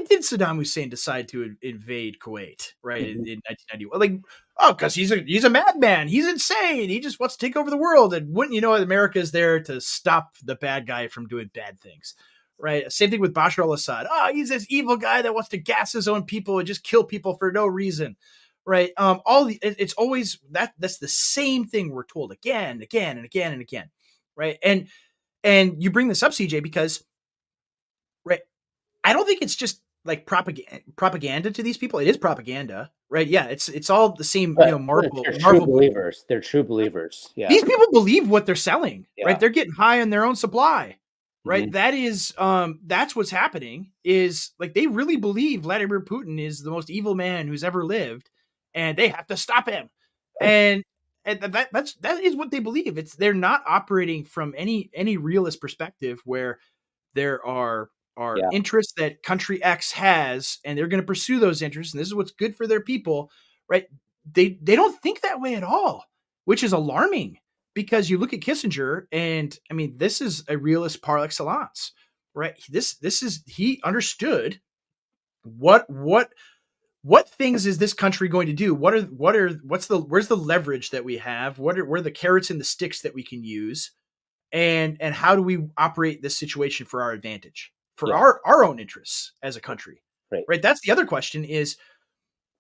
did Saddam Hussein decide to invade Kuwait, right, Hmm. in 1991? Like, oh, because he's a madman. He's insane. He just wants to take over the world. And wouldn't you know, America is there to stop the bad guy from doing bad things, right? Same thing with Bashar al-Assad. Oh, he's this evil guy that wants to gas his own people and just kill people for no reason, right? It's always that's the same thing we're told again, and again, and again, and again, right? And you bring this up, CJ, because right, I don't think it's just like propaganda to these people. It is propaganda, right? Yeah, it's all the same, But Marvel they're true Marvel. believers. They're true believers. Yeah. These people believe what they're selling, right? Yeah. They're getting high on their own supply, right? Hmm. That's what's happening. Is like they really believe Vladimir Putin is the most evil man who's ever lived, and they have to stop him. And that is what they believe. It's they're not operating from any realist perspective where there are Yeah. interests that country X has, and they're going to pursue those interests, and this is what's good for their people, right? They don't think that way at all, which is alarming because you look at Kissinger, and I mean, this is a realist par excellence, right? This is he understood what things is this country going to do? Where's the leverage that we have? Where are the carrots and the sticks that we can use? And how do we operate this situation for our advantage, for Yeah. our own interests as a country, Right. right? That's the other question is,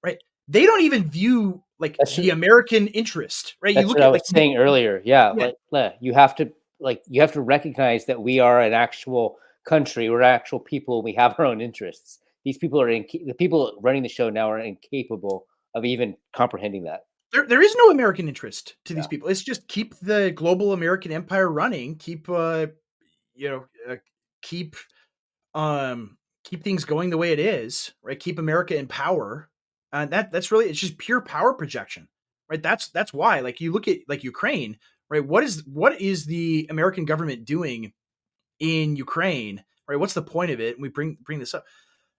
right, they don't even view like That's the American interest, right? You That's look what I at was like saying earlier. Yeah, yeah, you have to you have to recognize that we are an actual country. We're actual people. We have our own interests. These people are the people running the show now are incapable of even comprehending that. there is no American interest to these Yeah. people. It's just keep the global American empire running, you know uh, keep keep things going the way it is, right? Keep America in power. And that's really it's just pure power projection, right? That's why. Like you look at like Ukraine, right? What is the American government doing in Ukraine, right? What's the point of it? And we bring this up,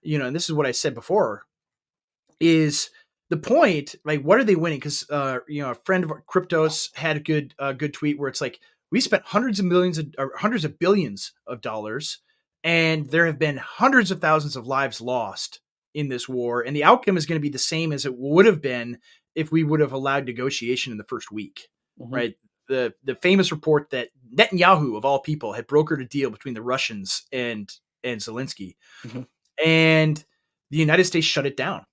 and this is what I said before is the point, like what are they winning? Because a friend of Cryptos had a good tweet where it's like we spent hundreds of millions of or hundreds of billions of dollars, and there have been hundreds of thousands of lives lost in this war, and the outcome is going to be the same as it would have been if we would have allowed negotiation in the first week, Hmm. right? The famous report that Netanyahu of all people had brokered a deal between the Russians and Zelensky, Hmm. and the United States shut it down,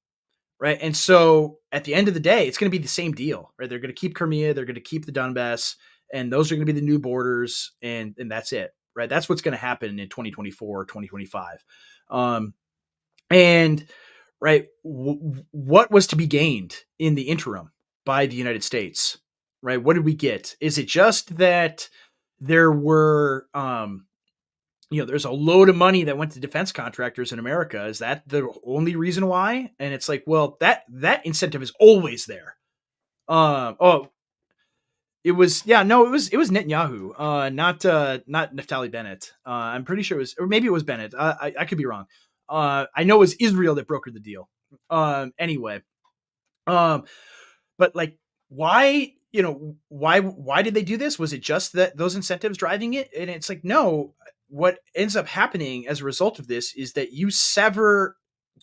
right? And so at the end of the day, it's going to be the same deal, right? They're going to keep Crimea, they're going to keep the Donbass, and those are going to be the new borders, and that's it, right? That's what's going to happen in 2024, 2025. And right, what was to be gained in the interim by the United States, right? What did we get? Is it just that there were there's a load of money that went to defense contractors in America? Is that the only reason why? And it's like, well, that incentive is always there. Oh, it was yeah, no, it was Netanyahu, not Naftali Bennett. I'm pretty sure it was, or maybe it was Bennett. I could be wrong. I know it was Israel that brokered the deal. Anyway, um, but like, why did they do this? Was it just that those incentives driving it? And it's like, no. What ends up happening as a result of this is that you sever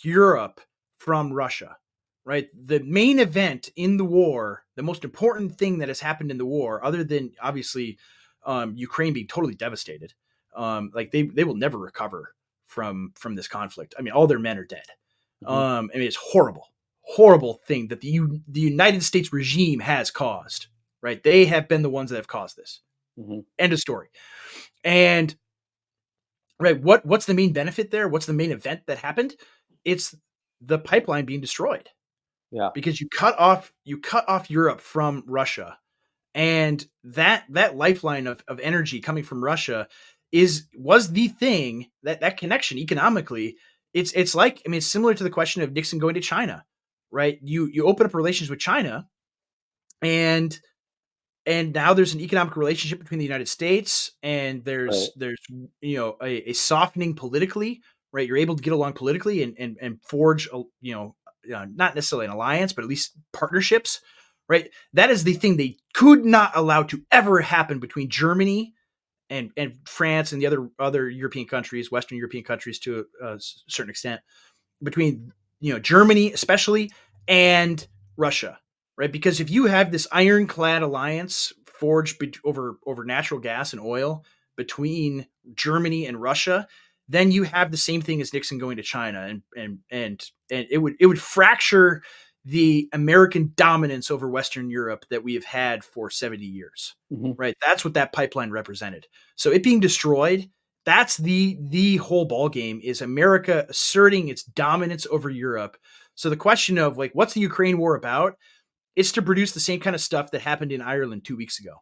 Europe from Russia, right? The main event in the war, the most important thing that has happened in the war, other than obviously Ukraine being totally devastated, like they will never recover from this conflict. I mean, all their men are dead. Hmm. I mean, it's horrible thing that the United States regime has caused. Right? They have been the ones that have caused this. Hmm. End of story. And right, what's the main benefit there? What's the main event that happened? It's the pipeline being destroyed Yeah. because you cut off Europe from Russia, and that lifeline of energy coming from Russia was the thing that connection economically. It's like, I mean, it's similar to the question of Nixon going to China, right? You open up relations with China, and now there's an economic relationship between the United States, and Right. there's a softening politically, right? You're able to get along politically and forge not necessarily an alliance, but at least partnerships, right? That is the thing they could not allow to ever happen between Germany and France and the other European countries, Western European countries to a certain extent, between Germany especially and Russia, right? Because if you have this ironclad alliance forged over natural gas and oil between Germany and Russia, then you have the same thing as Nixon going to China, and it would fracture the American dominance over Western Europe that we have had for 70 years. Hmm. Right? That's what that pipeline represented. So it being destroyed, that's the whole ball game, is America asserting its dominance over Europe. So the question of like, what's the Ukraine war about? It's to produce the same kind of stuff that happened in Ireland 2 weeks ago,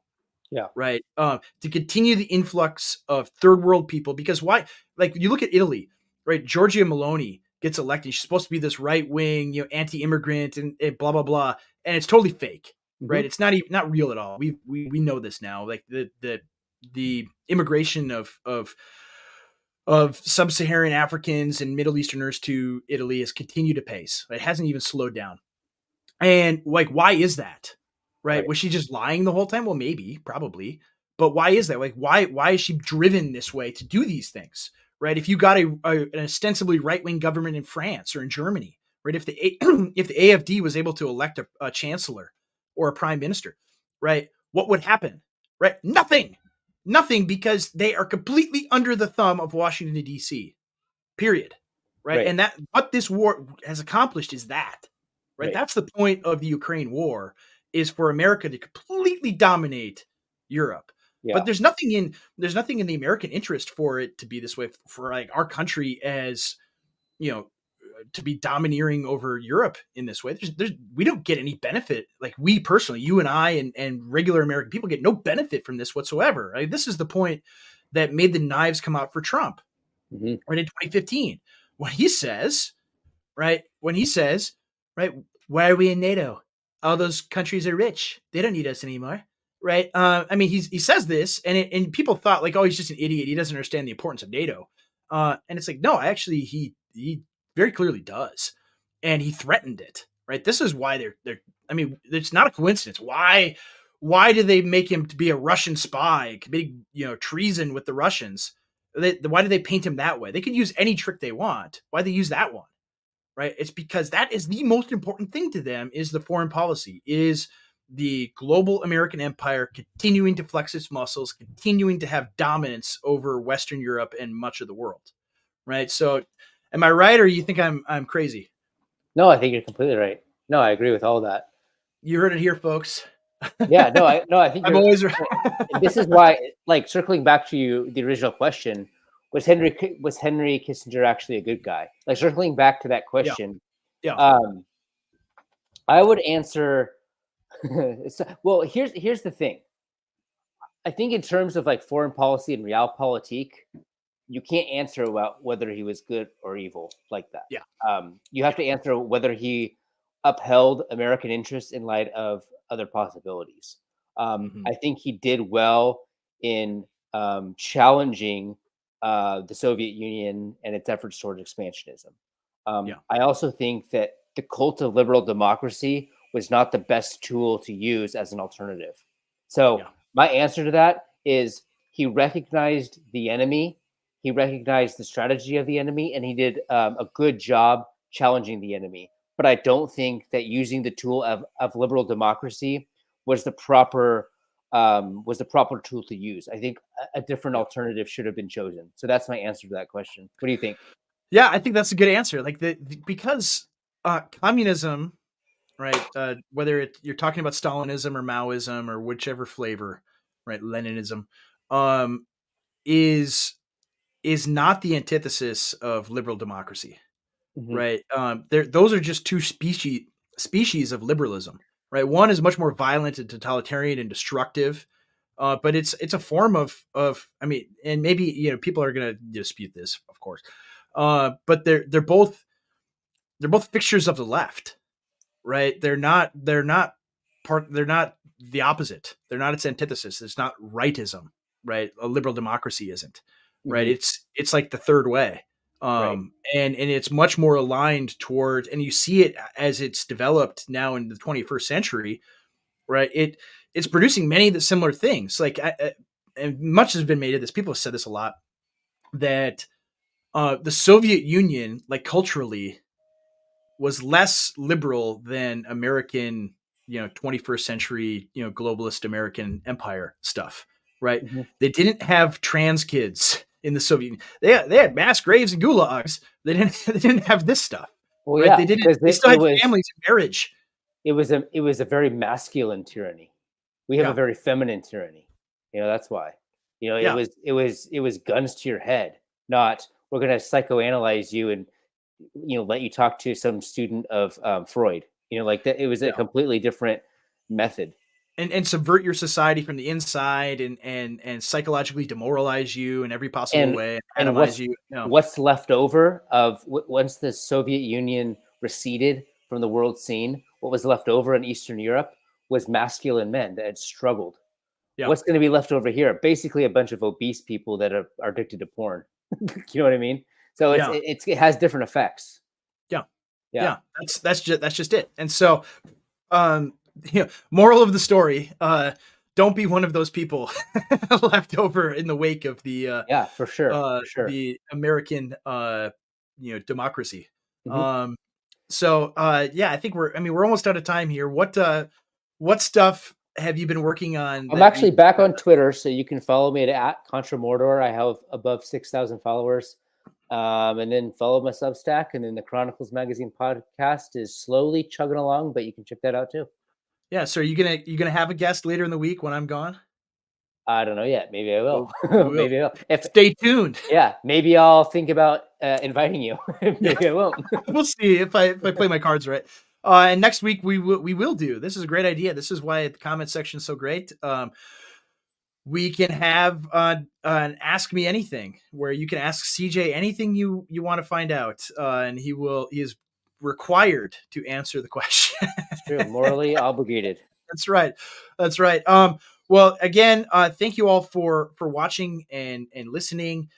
Yeah. right? To continue the influx of third world people. Because why? Like you look at Italy, right? Giorgia Meloni gets elected. She's supposed to be this right wing, anti-immigrant and blah blah blah, and it's totally fake, Hmm. right? It's not real at all. We know this now. Like the immigration of sub-Saharan Africans and Middle Easterners to Italy has continued to pace. It hasn't even slowed down. And like, why is that? Right? Right. Was she just lying the whole time? Well, maybe, probably. But why is that? Like, why is she driven this way to do these things? Right? If you got an ostensibly right-wing government in France or in Germany, right? If the if the AFD was able to elect a chancellor or a prime minister, right? What would happen? Right? Nothing, because they are completely under the thumb of Washington D.C. Period. Right? Right. And that what this war has accomplished is that. Right? Right. That's the point of the Ukraine war, is for America to completely dominate Europe. Yeah. But there's nothing in the American interest for it to be this way, for like our country as you know to be domineering over Europe in this way. We don't get any benefit. Like we personally, you and I and regular American people get no benefit from this whatsoever. Right? This is the point that made the knives come out for Trump, Hmm. right, in 2015. When he says, right, why are we in NATO? All those countries are rich. They don't need us anymore. Right. I mean, he says this, and people thought like, oh, he's just an idiot. He doesn't understand the importance of NATO. And it's like, no, actually, he very clearly does, and he threatened it. Right. This is why they're. I mean, it's not a coincidence. Why did they make him to be a Russian spy, committing treason with the Russians? Why did they paint him that way? They could use any trick they want. Why they use that one? Right? It's because that is the most important thing to them, is the foreign policy, is the global American empire continuing to flex its muscles, continuing to have dominance over Western Europe and much of the world. Right? So am I right, or you think I'm crazy? No, I think you're completely right. No, I agree with all that. You heard it here, folks. Yeah. No, I think I'm you're. always right. And this is why, like, circling back to the original question, was Henry Kissinger actually a good guy? Like, circling back to that Yeah. question, Yeah. um, I would answer. Well, here's the thing. I think in terms of like foreign policy and realpolitik, you can't answer about whether he was good or evil like that. Yeah. You have to answer whether he upheld American interests in light of other possibilities. Hmm. I think he did well in challenging the Soviet Union and its efforts towards expansionism. Yeah. I also think that the cult of liberal democracy was not the best tool to use as an alternative. So Yeah. my answer to that is he recognized the enemy, he recognized the strategy of the enemy, and he did a good job challenging the enemy. But I don't think that using the tool of liberal democracy was the proper tool to use. I think a different Yeah. alternative should have been chosen. So that's my answer to that question. What do you think? Yeah, I think that's a good answer. Like because communism, right? Whether you're talking about Stalinism or Maoism or whichever flavor, right? Leninism, um, is is not the antithesis of liberal democracy, Hmm. right? Those are just two species of liberalism, right? One is much more violent and totalitarian and destructive, but it's a form of. I mean, and maybe people are going to dispute this, of course, but they're both fixtures of the left, right? They're not the opposite. They're not its antithesis. It's not rightism, right? A liberal democracy isn't, right? Hmm. It's like the third way. Right. And it's much more aligned toward, and you see it as it's developed now in the 21st century, right? It's producing many of the similar things. Like and much has been made of this. People have said this a lot, that the Soviet Union, like culturally, was less liberal than American, 21st century, globalist American empire stuff, right? Mhm. They didn't have trans kids in the Soviet Union. They had mass graves and gulags. They didn't they didn't have this stuff, Well, right? yeah, because They it, still it had was families and marriage. it was a very masculine tyranny. We have a Yeah, very feminine tyranny. That's why. yeah, It was guns to your head, not we're going to psychoanalyze you and let you talk to some student of Freud. Like that. It was a yeah. completely different method. And subvert your society from the inside, and psychologically demoralize you in every possible and way, and and atomize you. No, what's left over of once the Soviet Union receded from the world scene, what was left over in Eastern Europe was masculine men that had struggled. yeah, What's going to be left over here? Basically, a bunch of obese people that are addicted to porn. You know what I mean? So yeah, it has different effects. yeah, Yeah. yeah. That's just it. And so, um, moral of the story: don't be one of those people left over in the wake of Yeah, for sure, for sure. the American democracy. Mhm. Um, so yeah, I think we're almost out of time here. What stuff have you been working on I'm that we actually back on Twitter, so you can follow me at Contra Mordor. I have above 6,000 followers. And then follow my Substack, and then the Chronicles Magazine podcast is slowly chugging along, but you can check that out too. Yeah, so are you gonna have a guest later in the week when I'm gone? I don't know yet. Maybe I will. Well, we will. Maybe I will. If Stay tuned. Yeah, maybe I'll think about inviting you. Yeah, Maybe I won't. we'll see if I play my cards right. And next week we will do. This is a great idea. This is why the comment section is so great. We can have an ask me anything, where you can ask CJ anything you want to find out, and he is required to answer the question. It's true. Morally obligated. That's right. That's right. Well, again, thank you all for watching and listening.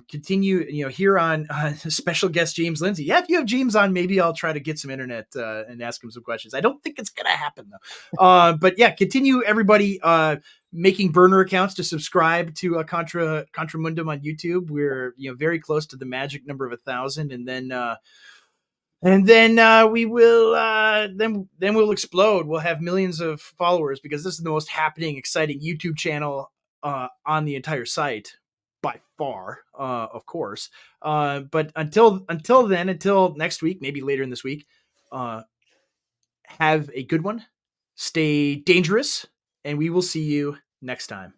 Continue, here on special guest James Lindsay. Yeah, if you have James on, maybe I'll try to get some internet and ask him some questions. I don't think it's gonna happen though. But yeah, continue everybody making burner accounts to subscribe to Contra Mundum on YouTube. We're very close to the magic number of 1,000, and then we will then we'll explode. We'll have millions of followers, because this is the most happening, exciting YouTube channel on the entire site by far, of course. But until then, until next week, maybe later in this week, uh, have a good one. Stay dangerous, and we will see you next time.